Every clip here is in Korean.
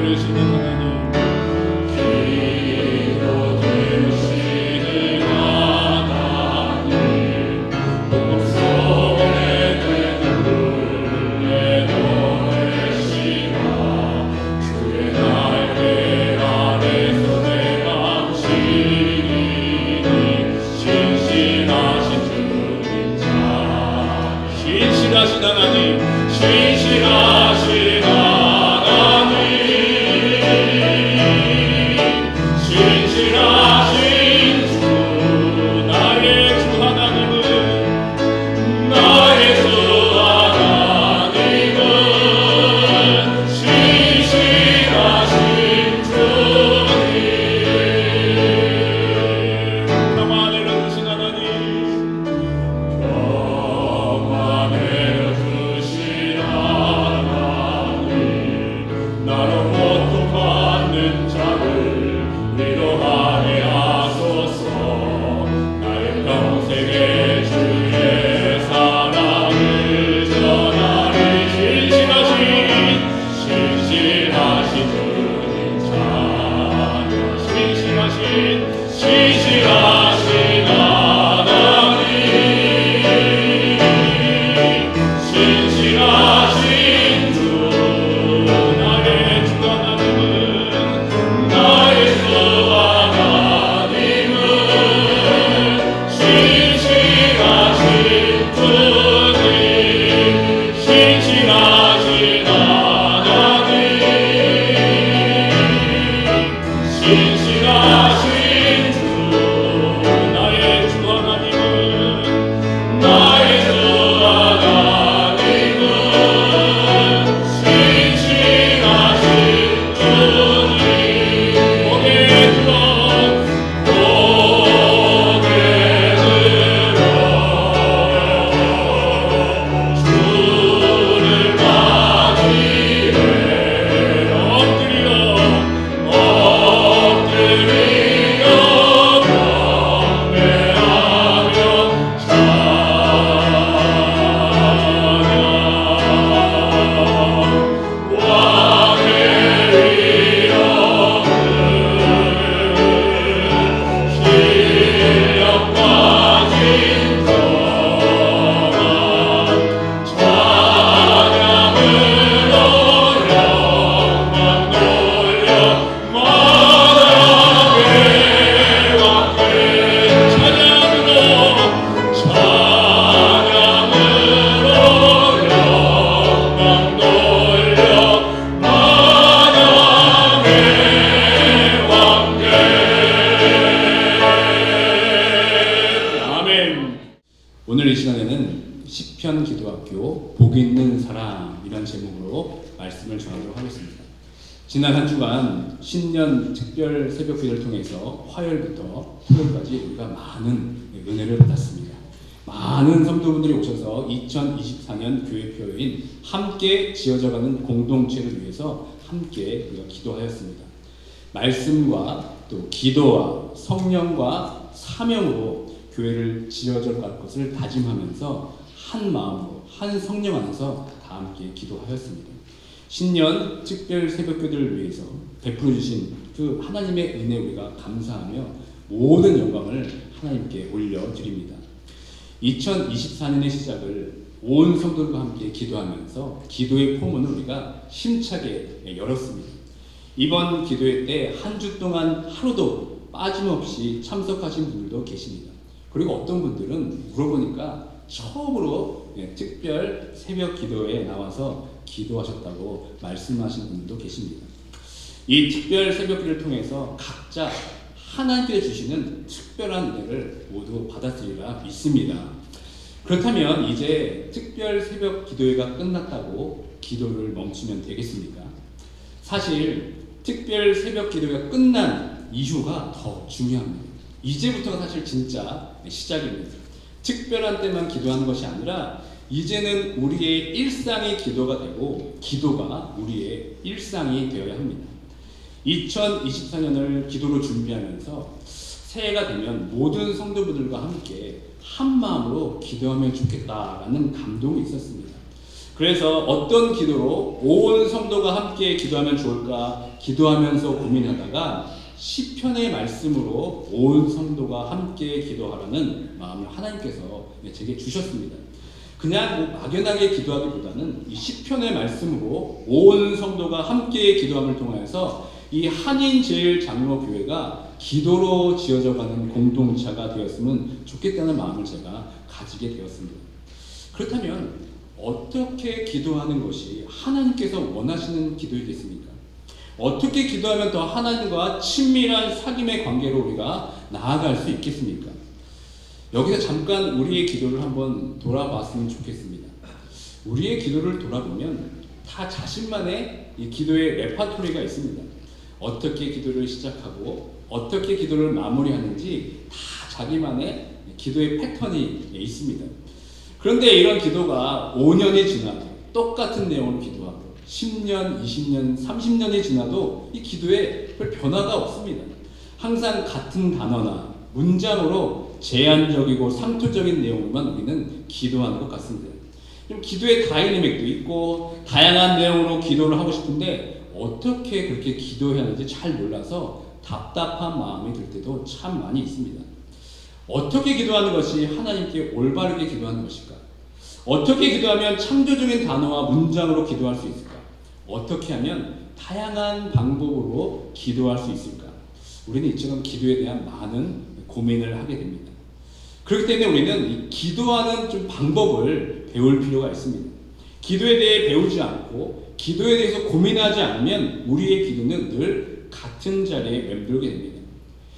들으시는 하나님, 신실하신 하나님, 신실하신 하나님, 신실하신 주, 나의 주 하나님은, 나의 주 하나님은 신실하신 주님. 평화 내려주신 하나님, 나로 고통받는 자를 위로하게 하소서. 나의 평생의 주의 사랑을 전하리. 신실하신 주님 찬양. 신실하신 하나님, 신실하신 주, 나의 주 하나님은, 나의 주 하나님은 신실하신 주님, 신실하신 하나님, 신실하신 주, 나의 주 하나님은, 나의 주 하나님은 신실하신 주님. 고개 들어, 고개 들어, 주를 맞이해. 엎드려 경배하며 찬양. 왕의 이름을 신령과 진정한 찬양으로 영광 돌려 만왕의 왕께 찬양으로 영광 돌려 만왕의 왕께. 아멘. 오늘 이 시간에는 시편 기도학교 복 있는 사람이란 제목으로 말씀을 전하도록 하겠습니다. 지난 한 주간 신년 특별 새벽 기도를 통해서 화요일부터 토요일까지 우리가 많은 은혜를 받았습니다. 많은 성도분들이 오셔서 2024년 교회표인 함께 지어져가는 공동체를 위해서 함께 우리가 기도하였습니다. 말씀과 또 기도와 성령과 사명으로 교회를 지어져 갈 것을 다짐하면서 한 마음으로 한 성령 안에서 다 함께 기도하였습니다. 신년 특별 새벽기도를 위해서 베풀어 주신 그 하나님의 은혜 우리가 감사하며 모든 영광을 하나님께 올려드립니다. 2024년의 시작을 온 성도들과 함께 기도하면서 기도의 포문을 우리가 힘차게 열었습니다. 이번 기도회 때 한 주 동안 하루도 빠짐없이 참석하신 분들도 계십니다. 그리고 어떤 분들은 물어보니까 처음으로 특별 새벽 기도에 나와서 기도하셨다고 말씀하신 분들도 계십니다. 이 특별 새벽 기도를 통해서 각자 하나님께서 주시는 특별한 은혜를 모두 받았으리라 믿습니다. 그렇다면 이제 특별 새벽 기도회가 끝났다고 기도를 멈추면 되겠습니까? 사실 특별 새벽 기도회가 끝난 이유가 더 중요합니다. 이제부터가 사실 진짜 시작입니다. 특별한 때만 기도하는 것이 아니라 이제는 우리의 일상이 기도가 되고 기도가 우리의 일상이 되어야 합니다. 2024년을 기도로 준비하면서 새해가 되면 모든 성도분들과 함께 한 마음으로 기도하면 좋겠다라는 감동이 있었습니다. 그래서 어떤 기도로 온 성도가 함께 기도하면 좋을까 기도하면서 고민하다가 시편의 말씀으로 온 성도가 함께 기도하라는 마음을 하나님께서 제게 주셨습니다. 그냥 막연하게 기도하기보다는 이 시편의 말씀으로 온 성도가 함께 기도함을 통하여서 이 한인제일장로교회가 기도로 지어져가는 공동체가 되었으면 좋겠다는 마음을 제가 가지게 되었습니다. 그렇다면 어떻게 기도하는 것이 하나님께서 원하시는 기도이겠습니까? 어떻게 기도하면 더 하나님과 친밀한 사귐의 관계로 우리가 나아갈 수 있겠습니까? 여기서 잠깐 우리의 기도를 한번 돌아봤으면 좋겠습니다. 우리의 기도를 돌아보면 다 자신만의 이 기도의 레파토리가 있습니다. 어떻게 기도를 시작하고 어떻게 기도를 마무리하는지 다 자기만의 기도의 패턴이 있습니다. 그런데 이런 기도가 5년이 지나도 똑같은 내용을 기도하고 10년, 20년, 30년이 지나도 이 기도에 별 변화가 없습니다. 항상 같은 단어나 문장으로 제한적이고 상투적인 내용으로만 우리는 기도하는 것 같습니다. 좀 기도의 다이내믹도 있고 다양한 내용으로 기도를 하고 싶은데 어떻게 그렇게 기도해야 하는지 잘 몰라서 답답한 마음이 들 때도 참 많이 있습니다. 어떻게 기도하는 것이 하나님께 올바르게 기도하는 것일까? 어떻게 기도하면 창조적인 단어와 문장으로 기도할 수 있을까? 어떻게 하면 다양한 방법으로 기도할 수 있을까? 우리는 이처럼 기도에 대한 많은 고민을 하게 됩니다. 그렇기 때문에 우리는 이 기도하는 좀 방법을 배울 필요가 있습니다. 기도에 대해 배우지 않고 기도에 대해서 고민하지 않으면 우리의 기도는 늘 같은 자리에 맴돌게 됩니다.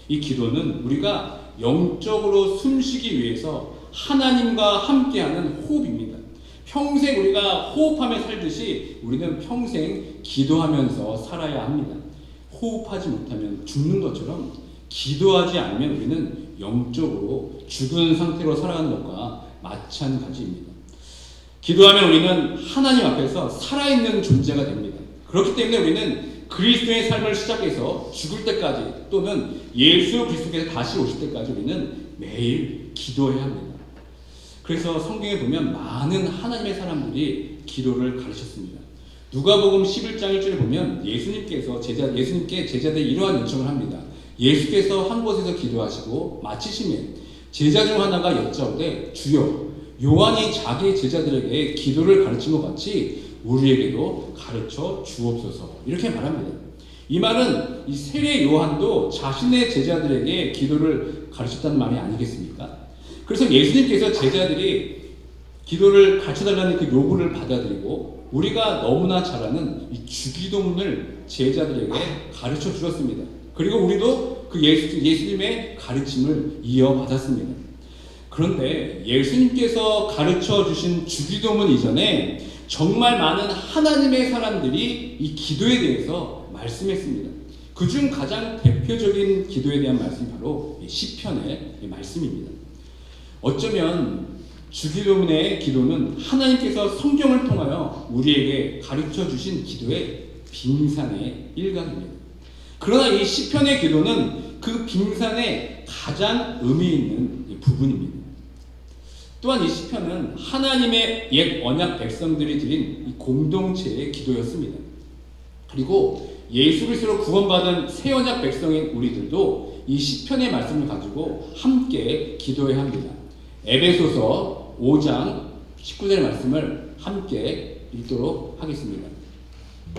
이 기도는 우리가 영적으로 숨쉬기 위해서 하나님과 함께하는 호흡입니다. 평생 우리가 호흡하며 살듯이 우리는 평생 기도하면서 살아야 합니다. 호흡하지 못하면 죽는 것처럼 기도하지 않으면 우리는 영적으로 죽은 상태로 살아가는 것과 마찬가지입니다. 기도하면 우리는 하나님 앞에서 살아있는 존재가 됩니다. 그렇기 때문에 우리는 그리스도의 삶을 시작해서 죽을 때까지 또는 예수 그리스도께서 다시 오실 때까지 우리는 매일 기도해야 합니다. 그래서 성경에 보면 많은 하나님의 사람들이 기도를 가르쳤습니다. 누가복음 11장 1절에 보면 예수님께 제자들이 이러한 요청을 합니다. 예수께서 한 곳에서 기도하시고 마치시면 제자 중 하나가 여짜오되 주여 요한이 자기 제자들에게 기도를 가르친 것 같이 우리에게도 가르쳐 주옵소서 이렇게 말합니다. 이 말은 이 세례 요한도 자신의 제자들에게 기도를 가르쳤다는 말이 아니겠습니까? 그래서 예수님께서 제자들이 기도를 가르쳐달라는 그 요구를 받아들이고 우리가 너무나 잘 아는 이 주기도문을 제자들에게 가르쳐 주셨습니다. 그리고 우리도 그 예수님의 가르침을 이어받았습니다. 그런데 예수님께서 가르쳐 주신 주기도문 이전에 정말 많은 하나님의 사람들이 이 기도에 대해서 말씀했습니다. 그중 가장 대표적인 기도에 대한 말씀이 바로 시편의 말씀입니다. 어쩌면 주기도문의 기도는 하나님께서 성경을 통하여 우리에게 가르쳐 주신 기도의 빙산의 일각입니다. 그러나 이 시편의 기도는 그 빙산의 가장 의미 있는 부분입니다. 또한 이 시편은 하나님의 옛 언약 백성들이 드린 이 공동체의 기도였습니다. 그리고 예수 그리스도로 구원받은 새 언약 백성인 우리들도 이 시편의 말씀을 가지고 함께 기도해야 합니다. 에베소서 5장 19절의 말씀을 함께 읽도록 하겠습니다.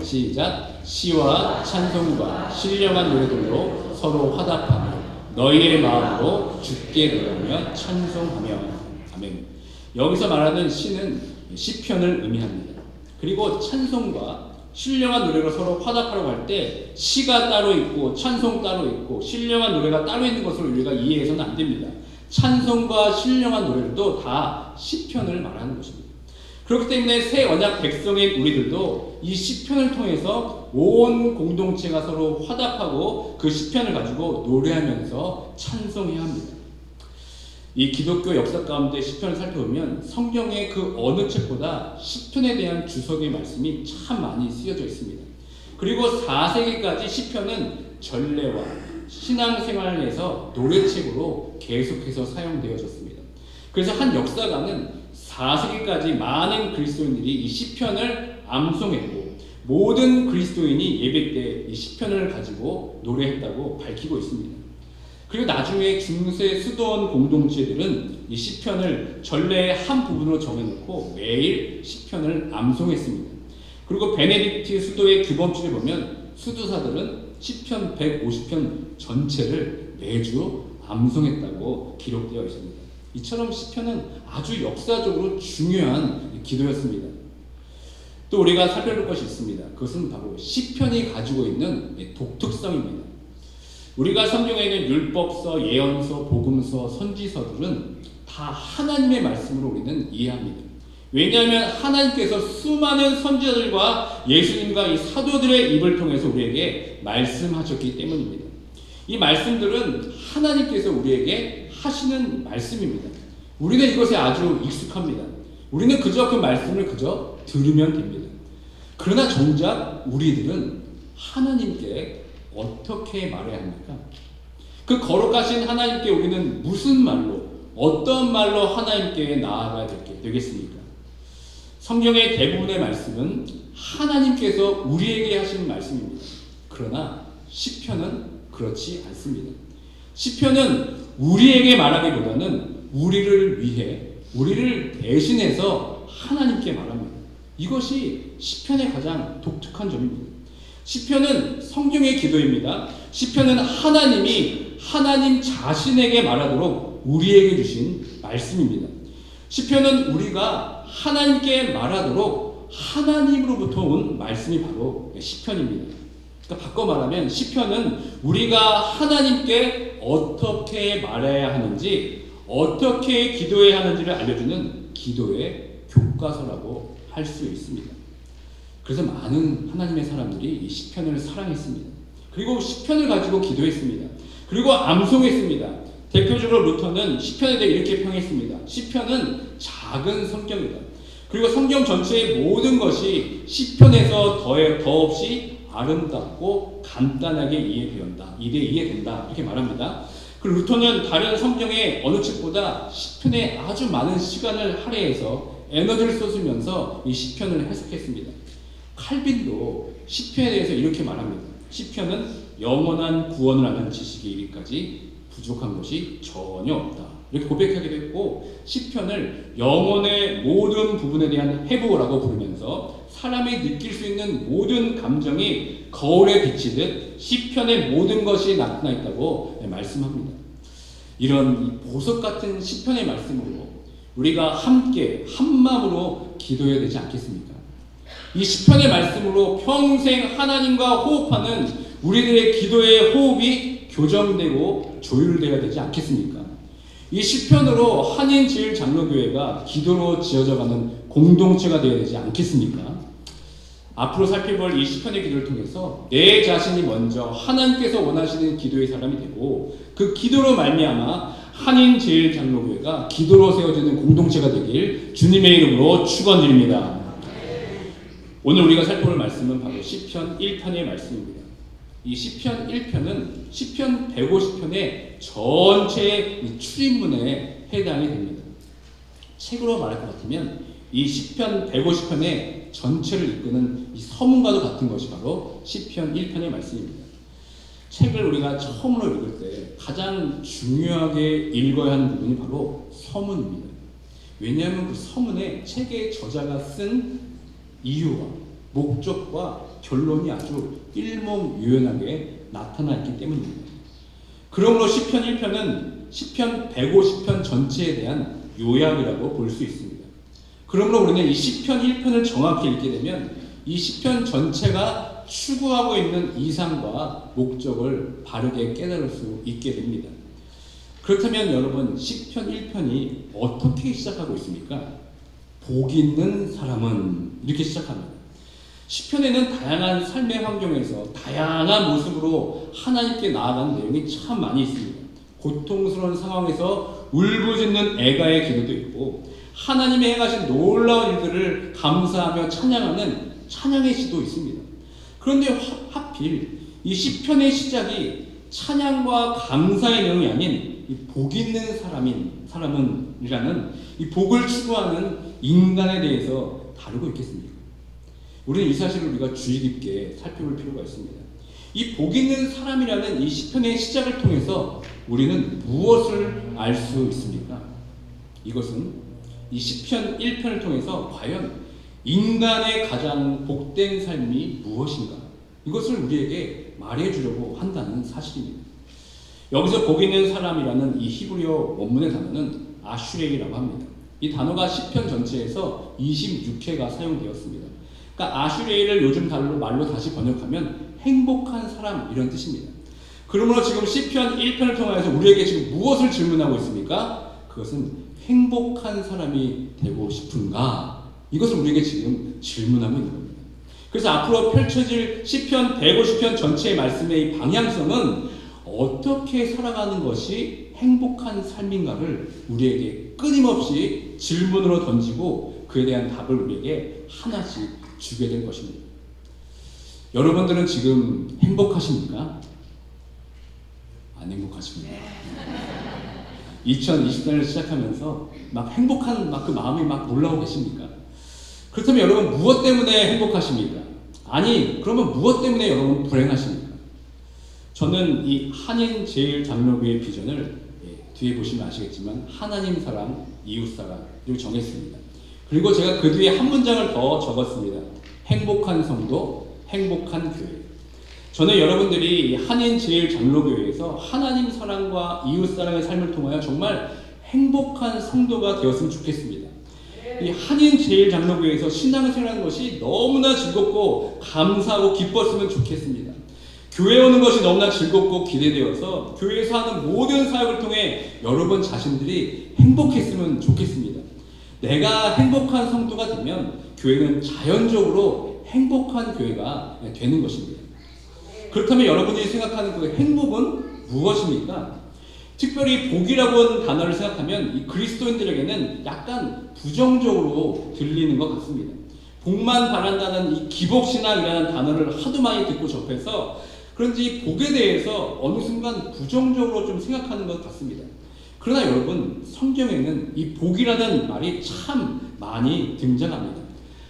시작. 시와 찬송과 신령한 노래들로 서로 화답하며 너희의 마음으로 주께 노래하며 찬송하며. 아멘. 여기서 말하는 시는 시편을 의미합니다. 그리고 찬송과 신령한 노래로 서로 화답하라고 할 때 시가 따로 있고 찬송 따로 있고 신령한 노래가 따로 있는 것으로 우리가 이해해서는 안 됩니다. 찬송과 신령한 노래도 다 시편을 말하는 것입니다. 그렇기 때문에 새 언약 백성인 우리들도 이 시편을 통해서 온 공동체가 서로 화답하고 그 시편을 가지고 노래하면서 찬송해야 합니다. 이 기독교 역사 가운데 시편을 살펴보면 성경의 그 어느 책보다 시편에 대한 주석의 말씀이 참 많이 쓰여져 있습니다. 그리고 4세기까지 시편은 전례와 신앙생활에서 노래책으로 계속해서 사용되어졌습니다. 그래서 한 역사가는 4세기까지 많은 그리스도인들이 이 시편을 암송했고 모든 그리스도인이 예배 때 이 시편을 가지고 노래했다고 밝히고 있습니다. 그리고 나중에 중세 수도원 공동체들은 이 시편을 전례의 한 부분으로 정해놓고 매일 시편을 암송했습니다. 그리고 베네딕트 수도의 규범칙을 보면 수도사들은 시편 150편 전체를 매주 암송했다고 기록되어 있습니다. 이처럼 시편은 아주 역사적으로 중요한 기도였습니다. 또 우리가 살펴볼 것이 있습니다. 그것은 바로 시편이 가지고 있는 독특성입니다. 우리가 성경에 있는 율법서, 예언서, 복음서, 선지서들은 다 하나님의 말씀으로 우리는 이해합니다. 왜냐하면 하나님께서 수많은 선지자들과 예수님과 이 사도들의 입을 통해서 우리에게 말씀하셨기 때문입니다. 이 말씀들은 하나님께서 우리에게 하시는 말씀입니다. 우리는 이것에 아주 익숙합니다. 우리는 그저 그 말씀을 그저 들으면 됩니다. 그러나 정작 우리들은 하나님께 어떻게 말해야 합니까? 그 거룩하신 하나님께 우리는 무슨 말로, 어떤 말로 하나님께 나아가야 되겠습니까? 성경의 대부분의 말씀은 하나님께서 우리에게 하신 말씀입니다. 그러나 시편은 그렇지 않습니다. 시편은 우리에게 말하기보다는 우리를 위해, 우리를 대신해서 하나님께 말합니다. 이것이 시편의 가장 독특한 점입니다. 시편은 성경의 기도입니다. 시편은 하나님이 하나님 자신에게 말하도록 우리에게 주신 말씀입니다. 시편은 우리가 하나님께 말하도록 하나님으로부터 온 말씀이 바로 시편입니다. 그러니까 바꿔 말하면 시편은 우리가 하나님께 어떻게 말해야 하는지, 어떻게 기도해야 하는지를 알려주는 기도의 교과서라고 할 수 있습니다. 그래서 많은 하나님의 사람들이 이 시편을 사랑했습니다. 그리고 시편을 가지고 기도했습니다. 그리고 암송했습니다. 대표적으로 루터는 시편에 대해 이렇게 평했습니다. 시편은 작은 성경이다. 그리고 성경 전체의 모든 것이 시편에서 더없이 아름답고 간단하게 이해된다. 이렇게 말합니다. 그리고 루터는 다른 성경의 어느 책보다 시편에 아주 많은 시간을 할애해서 에너지를 쏟으면서 이 시편을 해석했습니다. 칼빈도 시편에 대해서 이렇게 말합니다. 시편은 영원한 구원을 아는 지식에 이르기까지 부족한 것이 전혀 없다. 이렇게 고백하기도 했고, 시편을 영혼의 모든 부분에 대한 해부라고 부르면서 사람이 느낄 수 있는 모든 감정이 거울에 비치듯 시편의 모든 것이 나타나 있다고 말씀합니다. 이런 보석 같은 시편의 말씀으로 우리가 함께 한마음으로 기도해야 되지 않겠습니까? 이 시편의 말씀으로 평생 하나님과 호흡하는 우리들의 기도의 호흡이 교정되고 조율되어야 되지 않겠습니까? 이 시편으로 한인제일장로교회가 기도로 지어져가는 공동체가 되어야 되지 않겠습니까? 앞으로 살펴볼 이 시편의 기도를 통해서 내 자신이 먼저 하나님께서 원하시는 기도의 사람이 되고, 그 기도로 말미암아 한인제일장로교회가 기도로 세워지는 공동체가 되길 주님의 이름으로 축원드립니다. 오늘 우리가 살펴볼 말씀은 바로 시편 1편의 말씀입니다. 이 시편 1편은 시편 150편의 전체 출입문에 해당이 됩니다. 책으로 말할 것 같으면 이 시편 150편의 전체를 이끄는 이 서문과도 같은 것이 바로 시편 1편의 말씀입니다. 책을 우리가 처음으로 읽을 때 가장 중요하게 읽어야 하는 부분이 바로 서문입니다. 왜냐하면 그 서문에 책의 저자가 쓴 이유와 목적과 결론이 아주 일목요연하게 나타나 있기 때문입니다. 그러므로 시편 1편은 시편 150편 전체에 대한 요약이라고 볼 수 있습니다. 그러므로 우리는 이 시편 1편을 정확히 읽게 되면 이 시편 전체가 추구하고 있는 이상과 목적을 바르게 깨달을 수 있게 됩니다. 그렇다면 여러분, 시편 1편이 어떻게 시작하고 있습니까? 복 있는 사람은 이렇게 시작합니다. 시편에는 다양한 삶의 환경에서 다양한 모습으로 하나님께 나아가는 내용이 참 많이 있습니다. 고통스러운 상황에서 울부짖는 애가의 기도도 있고, 하나님의 행하신 놀라운 일들을 감사하며 찬양하는 찬양의 시도 있습니다. 그런데 하필 이 시편의 시작이 찬양과 감사의 내용이 아닌 이 복 있는 사람은이라는 이 복을 추구하는 인간에 대해서 다루고 있겠습니까? 우리는 이 사실을 우리가 주의 깊게 살펴볼 필요가 있습니다. 이 복 있는 사람이라는 이 시편의 시작을 통해서 우리는 무엇을 알 수 있습니까? 이것은 이 시편 1편을 통해서 과연 인간의 가장 복된 삶이 무엇인가? 이것을 우리에게 말해주려고 한다는 사실입니다. 여기서 복 있는 사람이라는 이 히브리어 원문의 단어는 아슈레이라고 합니다. 이 단어가 시편 전체에서 26회가 사용되었습니다. 그러니까 아슈레이를 요즘 말로 다시 번역하면 행복한 사람 이런 뜻입니다. 그러므로 지금 시편 1편을 통해서 우리에게 지금 무엇을 질문하고 있습니까? 그것은 행복한 사람이 되고 싶은가? 이것을 우리에게 지금 질문하고 있는 겁니다. 그래서 앞으로 펼쳐질 시편 150편 전체의 말씀의 이 방향성은 어떻게 살아가는 것이 행복한 삶인가를 우리에게 끊임없이 질문으로 던지고 그에 대한 답을 우리에게 하나씩 주게 될 것입니다. 여러분들은 지금 행복하십니까? 안 행복하십니까? 2020년을 시작하면서 막 행복한 그 마음이 막 올라오고 계십니까? 그렇다면 여러분 무엇 때문에 행복하십니까? 아니 그러면 무엇 때문에 여러분 불행하십니까? 저는 이 한인 제일장로교의 비전을 뒤에 보시면 아시겠지만 하나님 사랑, 이웃 사랑을 정했습니다. 그리고 제가 그 뒤에 한 문장을 더 적었습니다. 행복한 성도, 행복한 교회. 저는 여러분들이 한인 제일장로교회에서 하나님 사랑과 이웃 사랑의 삶을 통하여 정말 행복한 성도가 되었으면 좋겠습니다. 이 한인 제일장로교회에서 신앙생활하는 것이 너무나 즐겁고 감사하고 기뻤으면 좋겠습니다. 교회 오는 것이 너무나 즐겁고 기대되어서 교회에서 하는 모든 사역을 통해 여러분 자신들이 행복했으면 좋겠습니다. 내가 행복한 성도가 되면 교회는 자연적으로 행복한 교회가 되는 것입니다. 그렇다면 여러분들이 생각하는 그 행복은 무엇입니까? 특별히 복이라고 하는 단어를 생각하면 이 그리스도인들에게는 약간 부정적으로 들리는 것 같습니다. 복만 바란다는 이 기복신앙이라는 단어를 하도 많이 듣고 접해서 그런지 복에 대해서 어느 순간 부정적으로 좀 생각하는 것 같습니다. 그러나 여러분 성경에는 이 복이라는 말이 참 많이 등장합니다.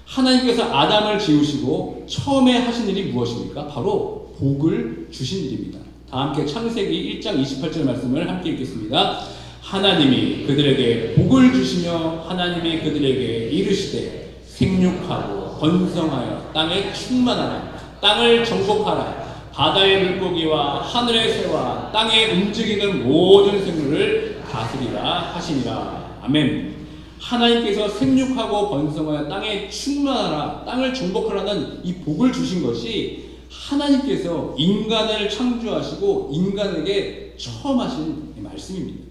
하나님께서 아담을 지으시고 처음에 하신 일이 무엇입니까? 바로 복을 주신 일입니다. 다 함께 창세기 1장 28절 말씀을 함께 읽겠습니다. 하나님이 그들에게 복을 주시며 하나님이 그들에게 이르시되 생육하고 번성하여 땅에 충만하라. 땅을 정복하라. 바다의 물고기와 하늘의 새와 땅에 움직이는 모든 생물을 다스리라 하시니라. 아멘. 하나님께서 생육하고 번성하여 땅에 충만하라, 땅을 정복하라는 이 복을 주신 것이 하나님께서 인간을 창조하시고 인간에게 처음 하신 말씀입니다.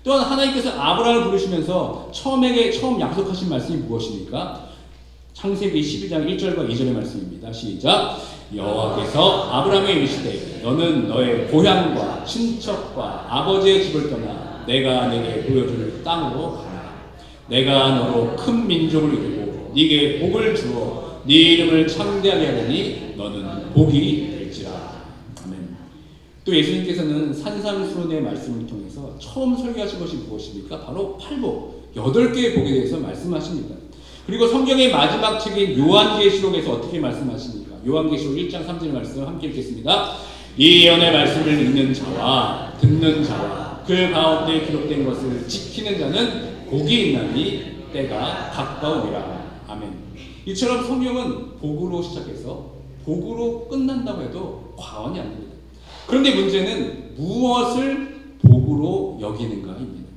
또한 하나님께서 아브라함을 부르시면서 처음 약속하신 말씀이 무엇입니까? 창세기 12장 1절과 2절의 말씀입니다. 시작. 여호와께서 아브라함에게 이르시되 너는 너의 고향과 친척과 아버지의 집을 떠나 내가 내게 보여줄 땅으로 가라. 내가 너로 큰 민족을 이루고 네게 복을 주어 네 이름을 창대하게 하리니 너는 복이 될지라. 아멘. 또 예수님께서는 산상수훈의 말씀을 통해서 처음 설교하신 것이 무엇입니까? 바로 팔복, 8개의 복에 대해서 말씀하십니다. 그리고 성경의 마지막 책인 요한계시록에서 어떻게 말씀하십니까? 요한계시록 1장 3절의 말씀을 함께 읽겠습니다. 이 예언의 말씀을 읽는 자와 듣는 자와 그 가운데 기록된 것을 지키는 자는 복이 있나니 때가 가까우니라. 아멘. 이처럼 성경은 복으로 시작해서 복으로 끝난다고 해도 과언이 아닙니다. 그런데 문제는 무엇을 복으로 여기는가입니다.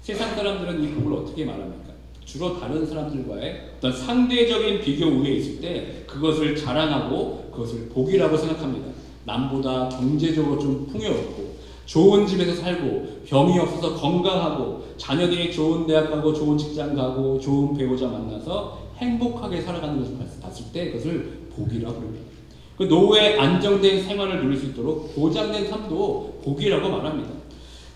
세상 사람들은 이 복을 어떻게 말합니까? 주로 다른 사람들과의 어떤 상대적인 비교 우위에 있을 때 그것을 자랑하고 그것을 복이라고 생각합니다. 남보다 경제적으로 좀 풍요롭고 좋은 집에서 살고 병이 없어서 건강하고 자녀들이 좋은 대학 가고 좋은 직장 가고 좋은 배우자 만나서 행복하게 살아가는 것을 봤을 때 그것을 복이라고 합니다. 그 노후에 안정된 생활을 누릴 수 있도록 보장된 삶도 복이라고 말합니다.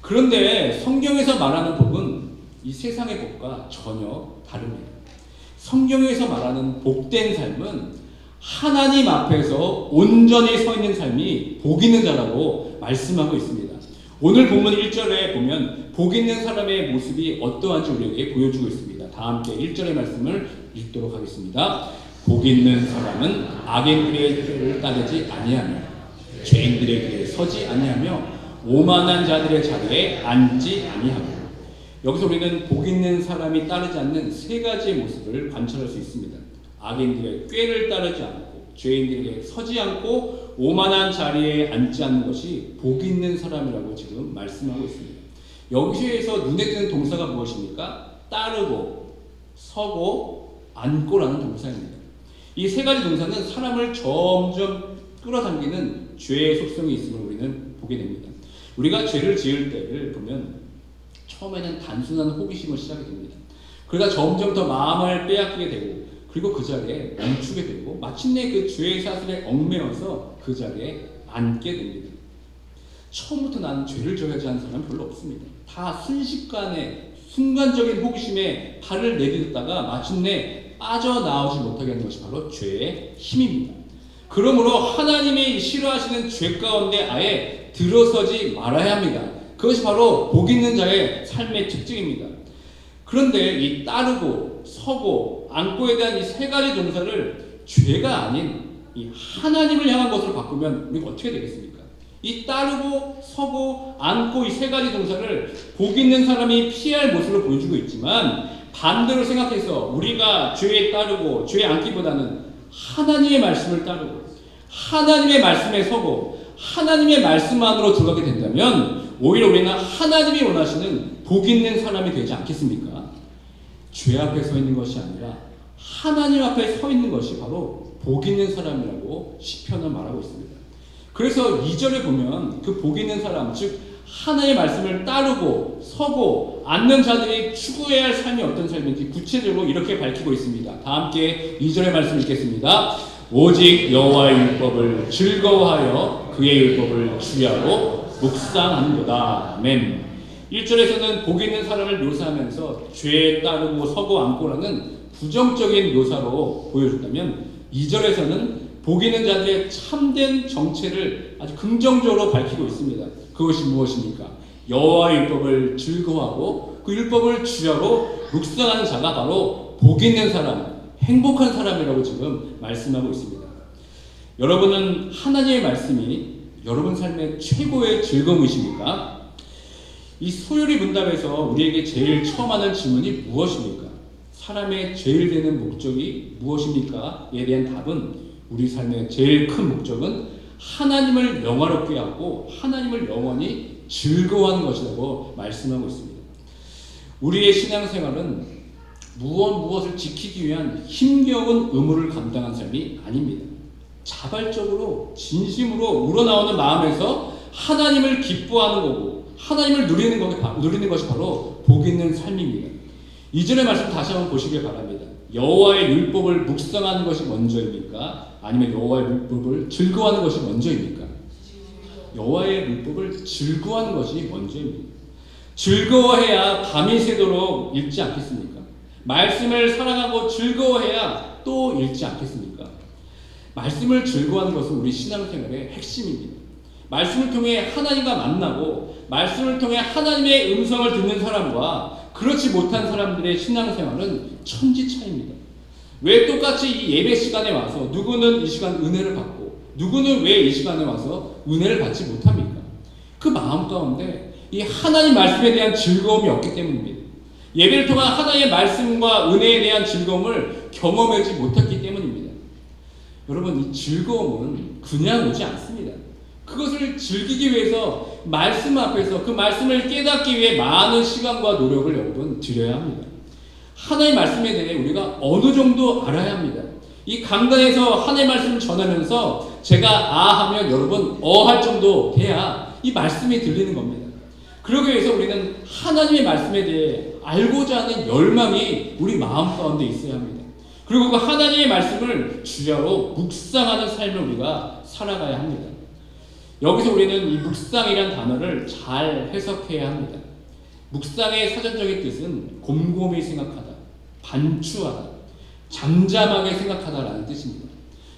그런데 성경에서 말하는 복은 이 세상의 복과 전혀 다릅니다. 성경에서 말하는 복된 삶은 하나님 앞에서 온전히 서 있는 삶이 복 있는 자라고 말씀하고 있습니다. 오늘 본문 1절에 보면 복 있는 사람의 모습이 어떠한지 우리에게 보여주고 있습니다. 다 함께 1절의 말씀을 읽도록 하겠습니다. 복 있는 사람은 악인들의 꾀를 따르지 아니하며 죄인들의 길에 서지 아니하며 오만한 자들의 자리에 앉지 아니하고. 여기서 우리는 복 있는 사람이 따르지 않는 세 가지의 모습을 관찰할 수 있습니다. 악인들의 꾀를 따르지 않고 죄인들에게 서지 않고 오만한 자리에 앉지 않는 것이 복 있는 사람이라고 지금 말씀하고 있습니다. 여기에서 눈에 띄는 동사가 무엇입니까? 따르고 서고 앉고라는 동사입니다. 이 세 가지 동사는 사람을 점점 끌어당기는 죄의 속성이 있음을 우리는 보게 됩니다. 우리가 죄를 지을 때를 보면 처음에는 단순한 호기심을 시작이 됩니다. 그러다 점점 더 마음을 빼앗기게 되고 그리고 그 자리에 멈추게 되고 마침내 그 죄의 사슬에 얽매여서 그 자리에 앉게 됩니다. 처음부터 나는 죄를 져야지 하는 사람은 별로 없습니다. 다 순식간에 순간적인 호기심에 발을 내딛다가 마침내 빠져나오지 못하게 하는 것이 바로 죄의 힘입니다. 그러므로 하나님이 싫어하시는 죄 가운데 아예 들어서지 말아야 합니다. 그것이 바로 복 있는 자의 삶의 특징입니다. 그런데 이 따르고 서고 앉고에 대한 이 세 가지 동사를 죄가 아닌 이 하나님을 향한 것으로 바꾸면 우리가 어떻게 되겠습니까? 이 따르고 서고 앉고 이 세 가지 동사를 복 있는 사람이 피할 모습으로 보여주고 있지만 반대로 생각해서 우리가 죄에 따르고 죄에 앉기보다는 하나님의 말씀을 따르고 하나님의 말씀에 서고 하나님의 말씀 안으로 들어가게 된다면 오히려 우리는 하나님이 원하시는 복 있는 사람이 되지 않겠습니까? 죄 앞에 서 있는 것이 아니라 하나님 앞에 서 있는 것이 바로 복 있는 사람이라고 시편은 말하고 있습니다. 그래서 2절에 보면 그 복 있는 사람, 즉 하나님의 말씀을 따르고 서고 앉는 자들이 추구해야 할 삶이 어떤 삶인지 구체적으로 이렇게 밝히고 있습니다. 다 함께 2절의 말씀 읽겠습니다. 오직 여호와의 율법을 즐거워하여 그의 율법을 주야로 묵상하는도다. 아멘. 1절에서는 복 있는 사람을 묘사하면서 죄에 따르고 서고 앉고라는 부정적인 묘사로 보여줬다면 2절에서는 복 있는 자들의 참된 정체를 아주 긍정적으로 밝히고 있습니다. 그것이 무엇입니까? 여호와의 율법을 즐거워하고 그 율법을 주야로 묵상하는 자가 바로 복 있는 사람, 행복한 사람이라고 지금 말씀하고 있습니다. 여러분은 하나님의 말씀이 여러분 삶의 최고의 즐거움이십니까? 이 소요리 문답에서 우리에게 제일 처음 하는 질문이 무엇입니까? 사람의 제일 되는 목적이 무엇입니까? 에 대한 답은 우리 삶의 제일 큰 목적은 하나님을 영화롭게 하고 하나님을 영원히 즐거워하는 것이라고 말씀하고 있습니다. 우리의 신앙생활은 무엇을 지키기 위한 힘겨운 의무를 감당한 삶이 아닙니다. 자발적으로 진심으로 우러나오는 마음에서 하나님을 기뻐하는 거고 하나님을 누리는 것이 바로 복 있는 삶입니다. 이전의 말씀 다시 한번 보시길 바랍니다. 여호와의 율법을 묵상하는 것이 먼저입니까? 아니면 여호와의 율법을 즐거워하는 것이 먼저입니까? 여호와의 율법을 즐거워하는 것이 먼저입니다. 즐거워해야 밤이 새도록 읽지 않겠습니까? 말씀을 사랑하고 즐거워해야 또 읽지 않겠습니까? 말씀을 즐거워하는 것은 우리 신앙생활의 핵심입니다. 말씀을 통해 하나님과 만나고 말씀을 통해 하나님의 음성을 듣는 사람과 그렇지 못한 사람들의 신앙생활은 천지차이입니다. 왜 똑같이 이 예배 시간에 와서 누구는 이 시간 은혜를 받고 누구는 왜 이 시간에 와서 은혜를 받지 못합니까? 그 마음 가운데 이 하나님 말씀에 대한 즐거움이 없기 때문입니다. 예배를 통한 하나님의 말씀과 은혜에 대한 즐거움을 경험하지 못했기 때문입니다. 여러분, 이 즐거움은 그냥 오지 않습니다. 그것을 즐기기 위해서 말씀 앞에서 그 말씀을 깨닫기 위해 많은 시간과 노력을 여러분 드려야 합니다. 하나님의 말씀에 대해 우리가 어느 정도 알아야 합니다. 이 강단에서 하나님의 말씀을 전하면서 제가 하면 여러분 할 정도 돼야 이 말씀이 들리는 겁니다. 그러기 위해서 우리는 하나님의 말씀에 대해 알고자 하는 열망이 우리 마음 가운데 있어야 합니다. 그리고 그 하나님의 말씀을 주야로 묵상하는 삶을 우리가 살아가야 합니다. 여기서 우리는 이 묵상이라는 단어를 잘 해석해야 합니다. 묵상의 사전적인 뜻은 곰곰이 생각하다, 반추하다, 잠잠하게 생각하다라는 뜻입니다.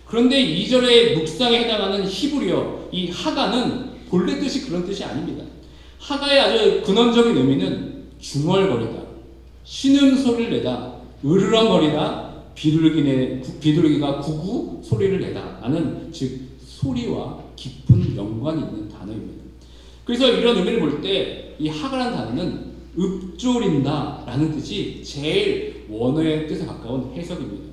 그런데 2절의 묵상에 해당하는 히브리어 이 하가는 본래 뜻이 그런 뜻이 아닙니다. 하가의 아주 근원적인 의미는 중얼거리다, 신음소리를 내다, 으르렁거리다, 비둘기가 구구 소리를 내다 라는 즉 소리와 깊은 연관이 있는 단어입니다. 그래서 이런 의미를 볼 때 이 하가라는 단어는 읊조린다 라는 뜻이 제일 원어의 뜻에 가까운 해석입니다.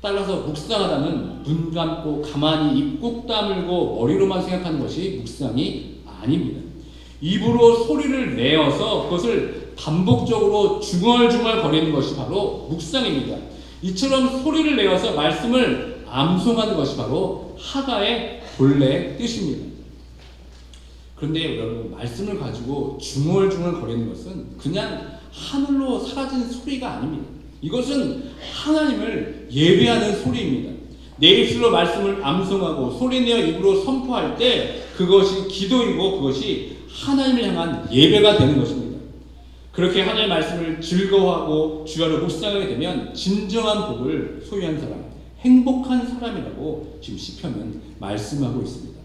따라서 묵상하다는 눈 감고 가만히 입 꾹 다물고 머리로만 생각하는 것이 묵상이 아닙니다. 입으로 소리를 내어서 그것을 반복적으로 중얼중얼 거리는 것이 바로 묵상입니다. 이처럼 소리를 내어서 말씀을 암송하는 것이 바로 하가의 본래 뜻입니다. 그런데 여러분, 말씀을 가지고 중얼중얼 거리는 것은 그냥 하늘로 사라진 소리가 아닙니다. 이것은 하나님을 예배하는 소리입니다. 내 입술로 말씀을 암송하고 소리내어 입으로 선포할 때 그것이 기도이고 그것이 하나님을 향한 예배가 되는 것입니다. 그렇게 하나님의 말씀을 즐거워하고 주야로 묵상하게 되면 진정한 복을 소유한 사람, 행복한 사람이라고 지금 시편은 말씀하고 있습니다.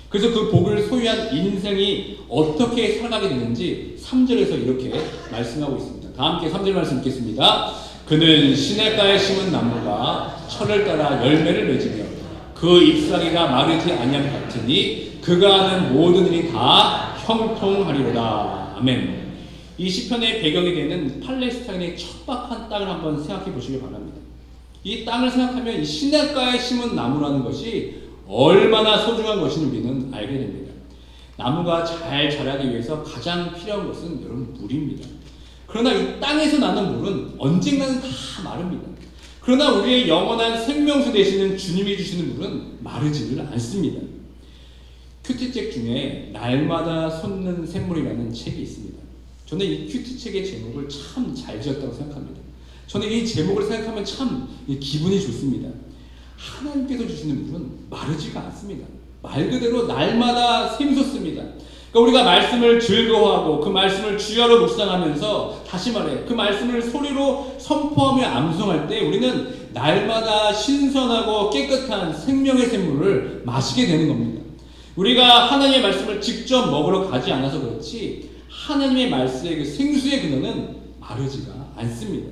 그래서 그 복을 소유한 인생이 어떻게 살아가게 되는지 3절에서 이렇게 말씀하고 있습니다. 다 함께 3절 말씀 읽겠습니다. 그는 시냇가에 심은 나무가 철을 따라 열매를 맺으며 그 잎사귀가 마르지 아니함 같으니 그가 하는 모든 일이 다 형통하리로다. 아멘. 이 시편의 배경이 되는 팔레스타인의 척박한 땅을 한번 생각해 보시기 바랍니다. 이 땅을 생각하면 이 시냇가에 심은 나무라는 것이 얼마나 소중한 것인지 우리는 알게 됩니다. 나무가 잘 자라기 위해서 가장 필요한 것은 여러분 물입니다. 그러나 이 땅에서 나는 물은 언젠가는 다 마릅니다. 그러나 우리의 영원한 생명수 되시는 주님이 주시는 물은 마르지를 않습니다. 큐티책 중에 날마다 솟는 샘물이라는 책이 있습니다. 저는 이 큐티책의 제목을 참 잘 지었다고 생각합니다. 저는 이 제목을 생각하면 참 기분이 좋습니다. 하나님께서 주시는 물은 마르지가 않습니다. 말 그대로 날마다 샘솟습니다. 그러니까 우리가 말씀을 즐거워하고 그 말씀을 주야로 묵상하면서 다시 말해 그 말씀을 소리로 선포하며 암송할 때 우리는 날마다 신선하고 깨끗한 생명의 샘물을 마시게 되는 겁니다. 우리가 하나님의 말씀을 직접 먹으러 가지 않아서 그렇지 하나님의 말씀의 그 생수의 근원은 마르지가 않습니다.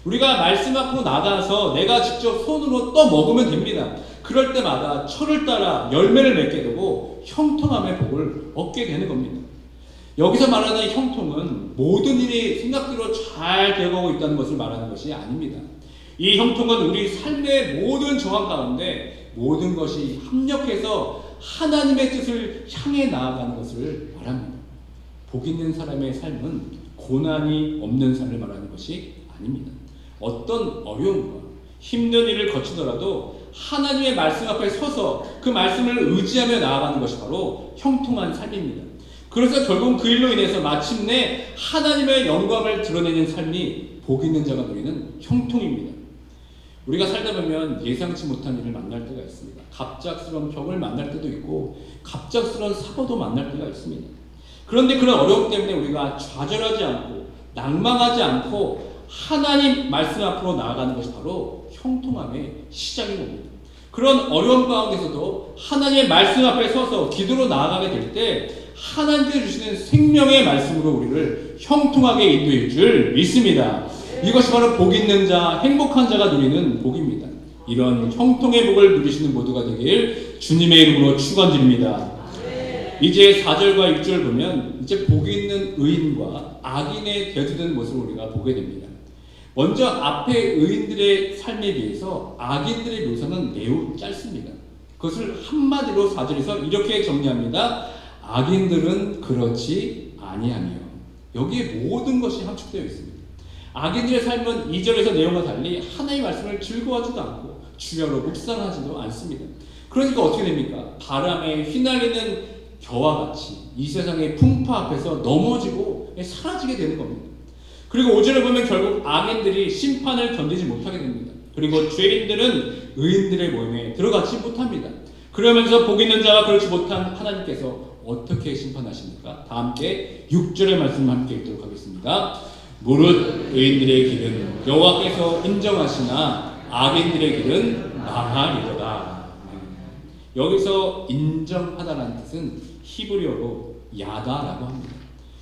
우리가 말씀 앞으로 나가서 내가 직접 손으로 떠 먹으면 됩니다. 그럴 때마다 철을 따라 열매를 맺게 되고 형통함의 복을 얻게 되는 겁니다. 여기서 말하는 형통은 모든 일이 생각대로 잘 되어가고 있다는 것을 말하는 것이 아닙니다. 이 형통은 우리 삶의 모든 정황 가운데 모든 것이 합력해서 하나님의 뜻을 향해 나아가는 것을 말합니다. 복 있는 사람의 삶은 고난이 없는 삶을 말하는 것이 아닙니다. 어떤 어려움과 힘든 일을 거치더라도 하나님의 말씀 앞에 서서 그 말씀을 의지하며 나아가는 것이 바로 형통한 삶입니다. 그래서 결국 그 일로 인해서 마침내 하나님의 영광을 드러내는 삶이 복 있는 자가 누리는 형통입니다. 우리가 살다 보면 예상치 못한 일을 만날 때가 있습니다. 갑작스러운 병을 만날 때도 있고 갑작스러운 사고도 만날 때가 있습니다. 그런데 그런 어려움 때문에 우리가 좌절하지 않고 낭망하지 않고 하나님 말씀 앞으로 나아가는 것이 바로 형통함의 시작인 겁니다. 그런 어려움 가운데서도 하나님의 말씀 앞에 서서 기도로 나아가게 될 때 하나님께서 주시는 생명의 말씀으로 우리를 형통하게 인도해 줄 믿습니다. 이것이 바로 복 있는 자, 행복한 자가 누리는 복입니다. 이런 형통의 복을 누리시는 모두가 되길 주님의 이름으로 축원드립니다. 이제 4절과 6절 보면 이제 복 있는 의인과 악인의 대두된 모습을 우리가 보게 됩니다. 먼저 앞에 의인들의 삶에 비해서 악인들의 묘사는 매우 짧습니다. 그것을 한마디로 4절에서 이렇게 정리합니다. 악인들은 그렇지 아니하며. 여기에 모든 것이 함축되어 있습니다. 악인들의 삶은 2절에서 내용과 달리 하나님의 말씀을 즐거워하지도 않고 주야로 묵상하지도 않습니다. 그러니까 어떻게 됩니까? 바람에 휘날리는 겨와 같이 이 세상의 풍파 앞에서 넘어지고 사라지게 되는 겁니다. 그리고 5절을 보면 결국 악인들이 심판을 견디지 못하게 됩니다. 그리고 죄인들은 의인들의 모임에 들어가지 못합니다. 그러면서 복 있는 자와 그렇지 못한 하나님께서 어떻게 심판하십니까? 다 함께 6절의 말씀 함께 읽도록 하겠습니다. 무릇 의인들의 길은 여호와께서 인정하시나 악인들의 길은 망하리로다. 여기서 인정하다라는 뜻은 히브리어로 야다라고 합니다.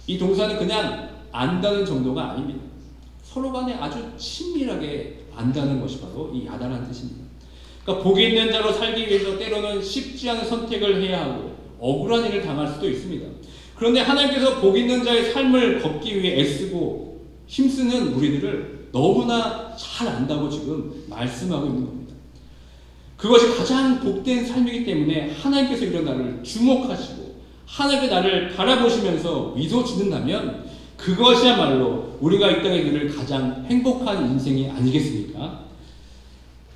이 동사는 그냥 안다는 정도가 아닙니다. 서로 간에 아주 친밀하게 안다는 것이 바로 이 야다라는 뜻입니다. 그러니까 복이 있는 자로 살기 위해서 때로는 쉽지 않은 선택을 해야 하고 억울한 일을 당할 수도 있습니다. 그런데 하나님께서 복 있는 자의 삶을 걷기 위해 애쓰고 힘쓰는 우리들을 너무나 잘 안다고 지금 말씀하고 있는 겁니다. 그것이 가장 복된 삶이기 때문에 하나님께서 이런 나를 주목하시고 하나님의 나를 바라보시면서 미소 짓는다면 그것이야말로 우리가 이 땅에 누릴 가장 행복한 인생이 아니겠습니까?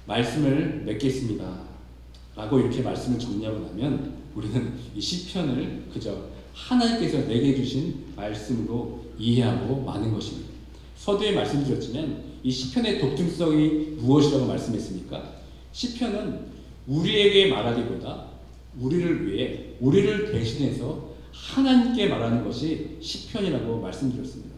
말씀을 맺겠습니다 라고 이렇게 말씀을 정리하고 나면 우리는 이 시편을 그저 하나님께서 내게 주신 말씀으로 이해하고 마는 것입니다. 서두에 말씀드렸지만 이 시편의 독특성이 무엇이라고 말씀했습니까? 시편은 우리에게 말하기보다 우리를 위해 우리를 대신해서 하나님께 말하는 것이 시편이라고 말씀드렸습니다.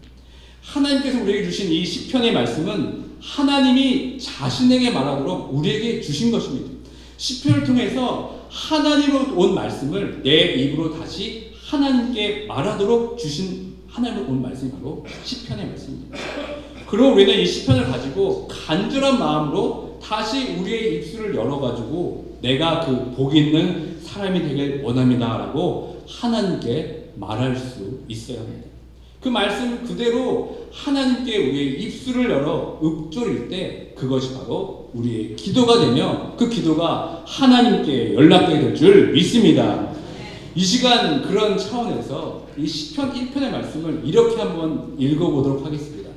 하나님께서 우리에게 주신 이 시편의 말씀은 하나님이 자신에게 말하도록 우리에게 주신 것입니다. 시편을 통해서 하나님으로 온 말씀을 내 입으로 다시 하나님께 말하도록 주신 하나님으로 온 말씀이 바로 시편의 말씀입니다. 그리고 우리는 이 시편을 가지고 간절한 마음으로 다시 우리의 입술을 열어가지고 내가 그 복 있는 사람이 되길 원합니다 라고 하나님께 말할 수 있어야 합니다. 그 말씀 그대로 하나님께 우리의 입술을 열어 읊조릴 때 그것이 바로 우리의 기도가 되며 그 기도가 하나님께 연락되게 될 줄 믿습니다. 이 시간 그런 차원에서 이 시편 1편의 말씀을 이렇게 한번 읽어보도록 하겠습니다.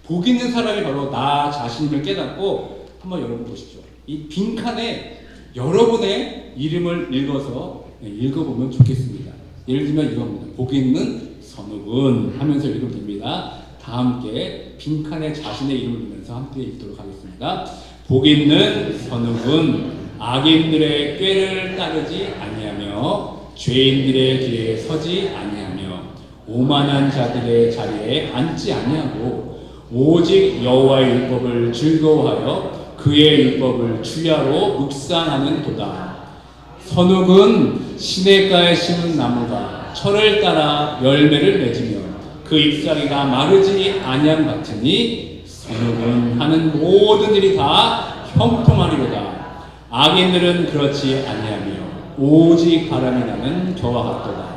복 있는 사람이 바로 나 자신임을 깨닫고 한번 여러분 보십시오. 이 빈칸에 여러분의 이름을 읽어보면 좋겠습니다. 예를 들면 이겁니다. 복 있는 선욱은 하면서 읽으면 됩니다. 다 함께 빈칸에 자신의 이름을 넣으면서 함께 읽도록 하겠습니다. 복 있는 선욱은 악인들의 꾀를 따르지 아니하며 죄인들의 길에 서지 아니하며 오만한 자들의 자리에 앉지 아니하고 오직 여호와의 율법을 즐거워하여 그의 율법을 주야로 묵상하는 도다. 선욱은 시냇가에 심은 나무가 철을 따라 열매를 맺으며 그 잎사귀가 마르지 아니함 같으니 선욱은 하는 모든 일이 다 형통하리로다. 악인들은 그렇지 아니하며 오직 바람이 나는 겨와 같도다.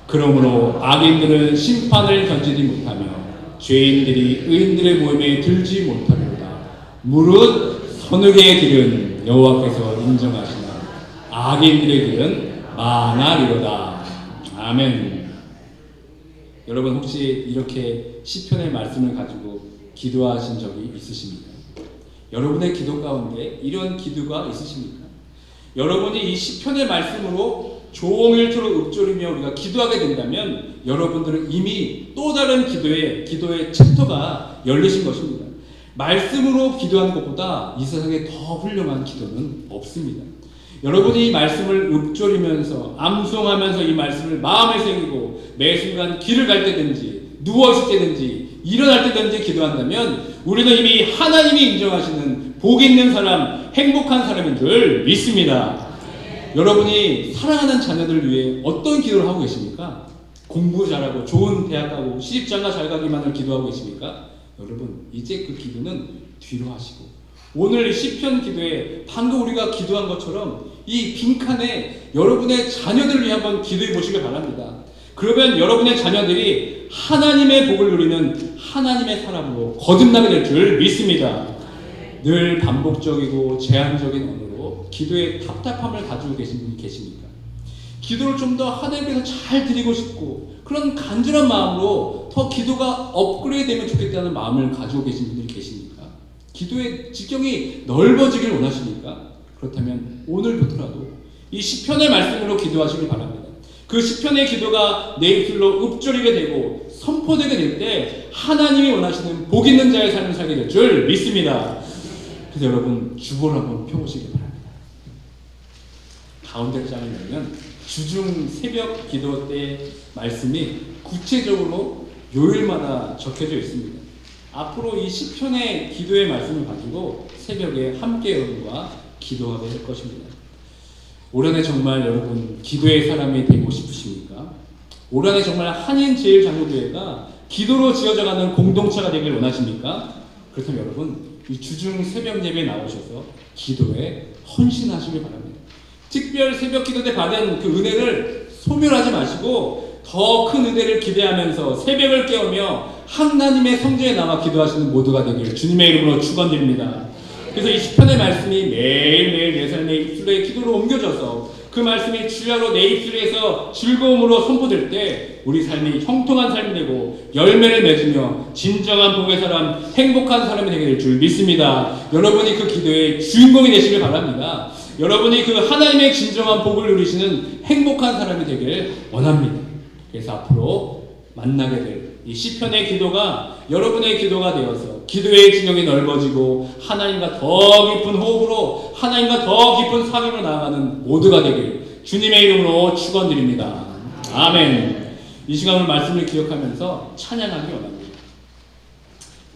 그러므로 악인들은 심판을 견디지 못하며 죄인들이 의인들의 모임에 들지 못하리로다. 무릇 선욱의 길은 여호와께서 인정하시나 악인들의 길은 망하리로다. 아멘. 여러분 혹시 이렇게 시편의 말씀을 가지고 기도하신 적이 있으십니까? 여러분의 기도 가운데 이런 기도가 있으십니까? 여러분이 이 시편의 말씀으로 종일토록 읊조리며 우리가 기도하게 된다면 여러분들은 이미 또 다른 기도의 챕터가 열리신 것입니다. 말씀으로 기도하는 것보다 이 세상에 더 훌륭한 기도는 없습니다. 여러분이 이 말씀을 읊조리면서 암송하면서 이 말씀을 마음에 새기고 매 순간 길을 갈 때든지 누워있을 때든지 일어날 때든지 기도한다면 우리는 이미 하나님이 인정하시는 복 있는 사람, 행복한 사람인 줄 믿습니다. 여러분이 사랑하는 자녀들을 위해 어떤 기도를 하고 계십니까? 공부 잘하고 좋은 대학 가고 시집장가 잘 가기만을 기도하고 계십니까? 여러분 이제 그 기도는 뒤로 하시고 오늘 시편 기도에 방금 우리가 기도한 것처럼 이 빈칸에 여러분의 자녀들을 위해 한번 기도해 보시길 바랍니다. 그러면 여러분의 자녀들이 하나님의 복을 누리는 하나님의 사람으로 거듭나게 될 줄 믿습니다. 늘 반복적이고 제한적인 언어로 기도에 답답함을 가지고 계신 분이 계십니까? 기도를 좀 더 하나님께서 잘 드리고 싶고 그런 간절한 마음으로 더 기도가 업그레이드 되면 좋겠다는 마음을 가지고 계신 분들이 계십니까? 기도의 지경이 넓어지길 원하십니까? 그렇다면 오늘부터라도 이 시편의 말씀으로 기도하시길 바랍니다. 그 시편의 기도가 내 입술로 읊조리게 되고 선포되게 될 때 하나님이 원하시는 복 있는 자의 삶을 살게 될 줄 믿습니다. 그래서 여러분 주보를 한번 펴보시기 바랍니다. 가운데 장을 보면 주중 새벽 기도 때 말씀이 구체적으로 요일마다 적혀져 있습니다. 앞으로 이 시편의 기도의 말씀을 가지고 새벽에 함께 여러분과 기도하게 할 것입니다. 올 한해 정말 여러분 기도의 사람이 되고 싶으십니까? 올 한해 정말 한인제일장로교회가 기도로 지어져가는 공동체가 되길 원하십니까? 그렇다면 여러분, 이 주중 새벽 예배에 나오셔서 기도에 헌신하시길 바랍니다. 특별 새벽 기도 때 받은 그 은혜를 소멸하지 마시고 더 큰 은혜를 기대하면서 새벽을 깨우며 하나님의 성전에 나와 기도하시는 모두가 되길 주님의 이름으로 축원드립니다. 그래서 이 시편의 말씀이 매일매일 내 삶의 입술에 기도로 옮겨져서 그 말씀이 주야로 내 입술에서 즐거움으로 선포될 때 우리 삶이 형통한 삶이 되고 열매를 맺으며 진정한 복의 사람, 행복한 사람이 되게 될 줄 믿습니다. 여러분이 그 기도의 주인공이 되시길 바랍니다. 여러분이 그 하나님의 진정한 복을 누리시는 행복한 사람이 되길 원합니다. 그래서 앞으로 만나게 될 이 시편의 기도가 여러분의 기도가 되어서 기도의 진영이 넓어지고 하나님과 더 깊은 호흡으로 하나님과 더 깊은 사귐으로 나아가는 모두가 되길 주님의 이름으로 축원드립니다. 아멘. 이 시간을 말씀을 기억하면서 찬양하기 원합니다.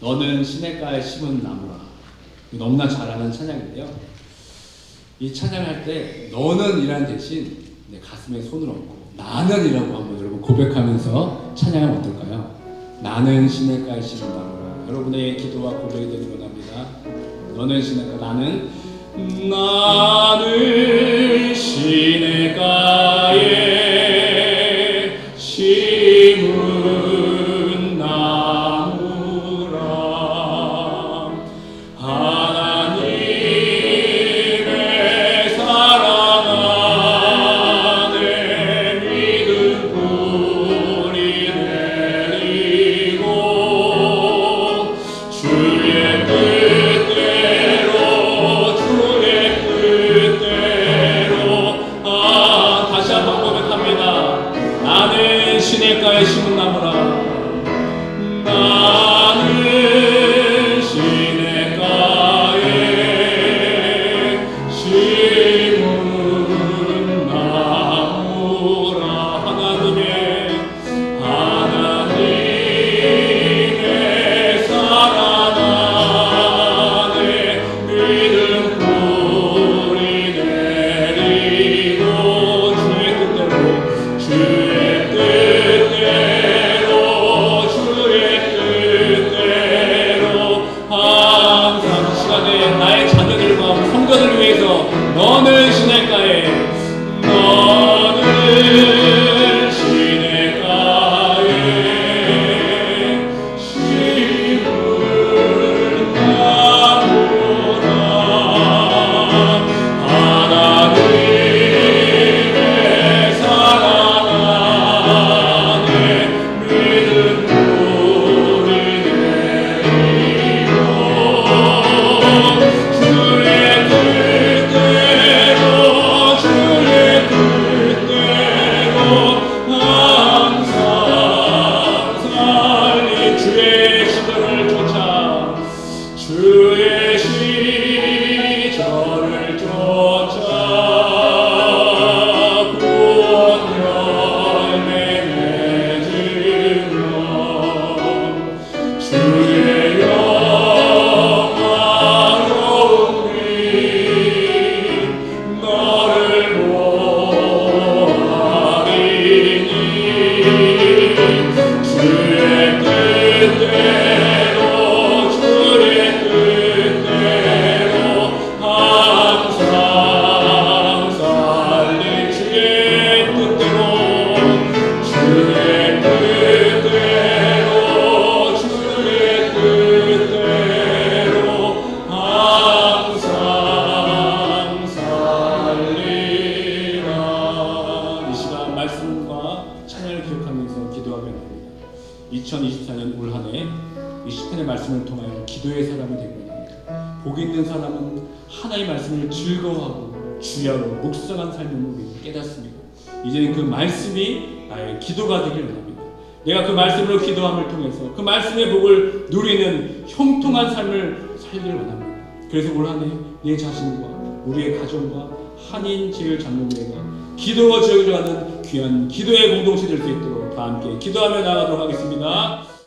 너는 시냇가에 심은 나무라. 너무나 잘 아는 찬양인데요. 이 찬양할 때 너는 이라는 대신 내 가슴에 손을 얹고 나는 이라고 한번 여러분 고백하면서 찬양하면 어떨까요? 나는 시냇가에 심은 나무라. 여러분의 기도와 고백이 되길 원합니다. 너는 시냇가, 나는 시냇가에 심은 나무라. 하나님의 사랑 안에 믿음 뿌리 내리고 주의 뜻대로 다시 한번 고백합니다. 나는 시냇가에 심은 나무라. 나는 시냇가에 심은 나무라. 하나님의 사랑 안에 믿음 뿌리 내리고 주의 뜻대로 항상 이 시간에 나의 자녀들과 성도들 위해서 너는 시냇가에 심은 나무라. 하나님의 사랑 안에 믿음 뿌리 내리고 주의 뜻대로 항상 살리. 주의 시절을 쫓아 주의 시절을 쫓아 구원 열매 맺으며 주의 영화로운 이 너를 모하리니 주의 뜻대로 항상 살리. 주의 뜻대로 항상 살리라. 이 시간 말씀과 찬양을 기억하면서 기도하며 나옵니다. 2024년 올 한해 이 시편의 말씀을 통하여 기도의 사람이 되고 있습니다. 복 있는 사람은 하나님의 말씀을 즐거워하고 주야로 묵상한 삶을 우리 깨닫습니다. 이제는 그 말씀이 나의 기도가 되길 원합니다. 내가 그 말씀으로 기도함을 통해서 그 말씀의 복을 누리는 형통한 삶을 살기를 원합니다. 그래서 올 한해 내 자신과 우리의 가정과 한인제일장로교회가 기도로 지어져가는 귀한 기도의 공동체 될 수 있도록 다 함께 기도하며 나아가도록 하겠습니다.